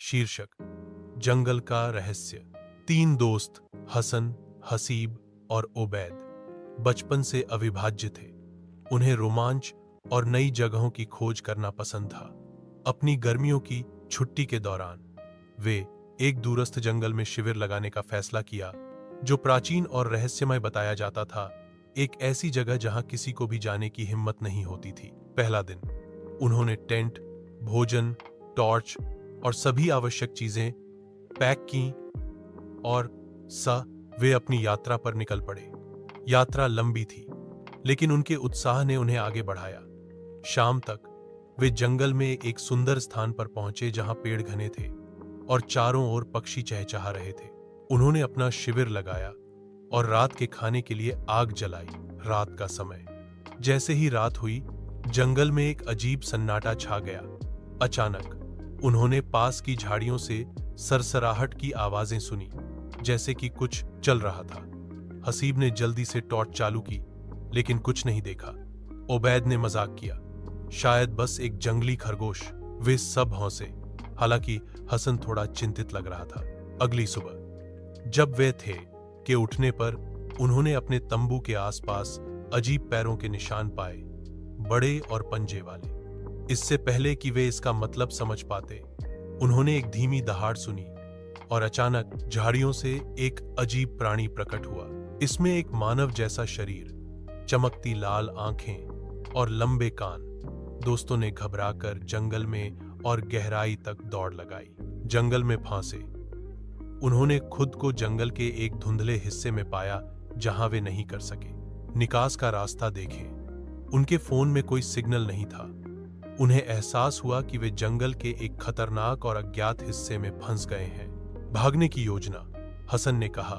शीर्षक जंगल का रहस्य। तीन दोस्त हसन, हसीब और ओबैद बचपन से अविभाज्य थे। उन्हें रोमांच और नई जगहों की खोज करना पसंद था। अपनी गर्मियों की छुट्टी के दौरान वे एक दूरस्थ जंगल में शिविर लगाने का फैसला किया, जो प्राचीन और रहस्यमय बताया जाता था। एक ऐसी जगह जहां किसी को भी जाने की हिम्मत नहीं होती थी। पहला दिन उन्होंने टेंट, भोजन, टॉर्च और सभी आवश्यक चीजें पैक की और वे अपनी यात्रा पर निकल पड़े। यात्रा लंबी थी, लेकिन उनके उत्साह ने उन्हें आगे बढ़ाया। शाम तक वे जंगल में एक सुंदर स्थान पर पहुंचे जहां पेड़ घने थे और चारों ओर पक्षी चहचहा रहे थे। उन्होंने अपना शिविर लगाया और रात के खाने के लिए आग जलाई। रात का समय जैसे ही रात हुई, जंगल में एक अजीब सन्नाटा छा गया। अचानक उन्होंने पास की झाड़ियों से सरसराहट की आवाजें सुनी, जैसे कि कुछ चल रहा था। हसीब ने जल्दी से टॉर्च चालू की, लेकिन कुछ नहीं देखा। ओबैद ने मजाक किया, शायद बस एक जंगली खरगोश। वे सब हंसे, हालांकि हसन थोड़ा चिंतित लग रहा था। अगली सुबह जब वे थे कि उठने पर उन्होंने अपने तंबू के आसपास अजीब पैरों के निशान पाए, बड़े और पंजे वाले। इससे पहले कि वे इसका मतलब समझ पाते, उन्होंने एक धीमी दहाड़ सुनी और अचानक झाड़ियों से एक अजीब प्राणी प्रकट हुआ। इसमें एक मानव जैसा शरीर, चमकती लाल आंखें और लंबे कान। दोस्तों ने घबराकर जंगल में और गहराई तक दौड़ लगाई। जंगल में फांसे उन्होंने खुद को जंगल के एक धुंधले हिस्से में पाया जहां वे नहीं कर सके निकास का रास्ता देखें। उनके फोन में कोई सिग्नल नहीं था। उन्हें एहसास हुआ कि वे जंगल के एक खतरनाक और अज्ञात हिस्से में फंस गए हैं। भागने की योजना। हसन ने कहा,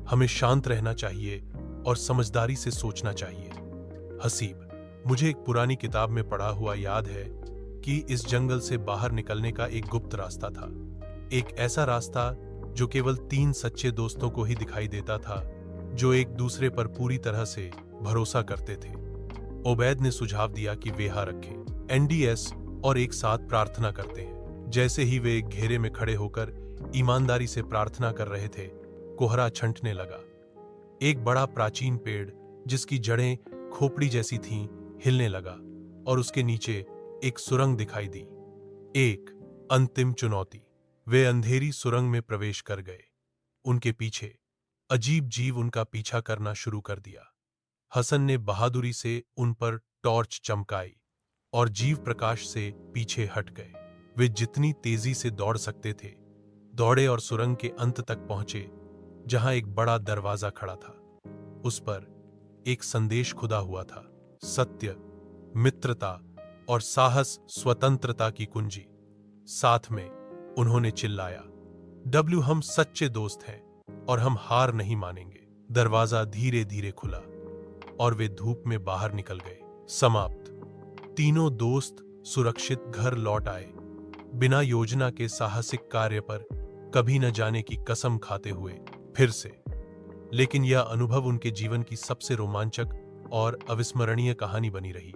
हमें शांत रहना चाहिए और समझदारी से सोचना चाहिए। हसीब, मुझे एक पुरानी किताब में पढ़ा हुआ याद है कि इस जंगल से बाहर निकलने का एक गुप्त रास्ता था। एक ऐसा रास्ता जो केवल 3 सच्चे दोस्तों को ही दिखाई देता था, जो एक दूसरे पर पूरी तरह से भरोसा करते थे। ओबैद ने सुझाव दिया कि वे यहाँ रखें एनडीएस और एक साथ प्रार्थना करते हैं। जैसे ही वे एक घेरे में खड़े होकर ईमानदारी से प्रार्थना कर रहे थे, कोहरा छंटने लगा। एक बड़ा प्राचीन पेड़, जिसकी जड़ें खोपड़ी जैसी थीं, हिलने लगा और उसके नीचे एक सुरंग दिखाई दी। एक अंतिम चुनौती। वे अंधेरी सुरंग में प्रवेश कर गए। उनके पीछे अजीब जीव उनका पीछा करना शुरू कर दिया। हसन ने बहादुरी से उन पर टॉर्च चमकाई और जीव प्रकाश से पीछे हट गए। वे जितनी तेजी से दौड़ सकते थे दौड़े और सुरंग के अंत तक पहुंचे, जहां एक बड़ा दरवाजा खड़ा था। उस पर एक संदेश खुदा हुआ था, सत्य, मित्रता और साहस, स्वतंत्रता की कुंजी। साथ में उन्होंने चिल्लाया, हम सच्चे दोस्त हैं और हम हार नहीं मानेंगे। दरवाजा धीरे धीरे खुला और वे धूप में बाहर निकल गए। समाप्त। तीनों दोस्त सुरक्षित घर लौट आए, बिना योजना के साहसिक कार्य पर कभी न जाने की कसम खाते हुए फिर से। लेकिन यह अनुभव उनके जीवन की सबसे रोमांचक और अविस्मरणीय कहानी बनी रही।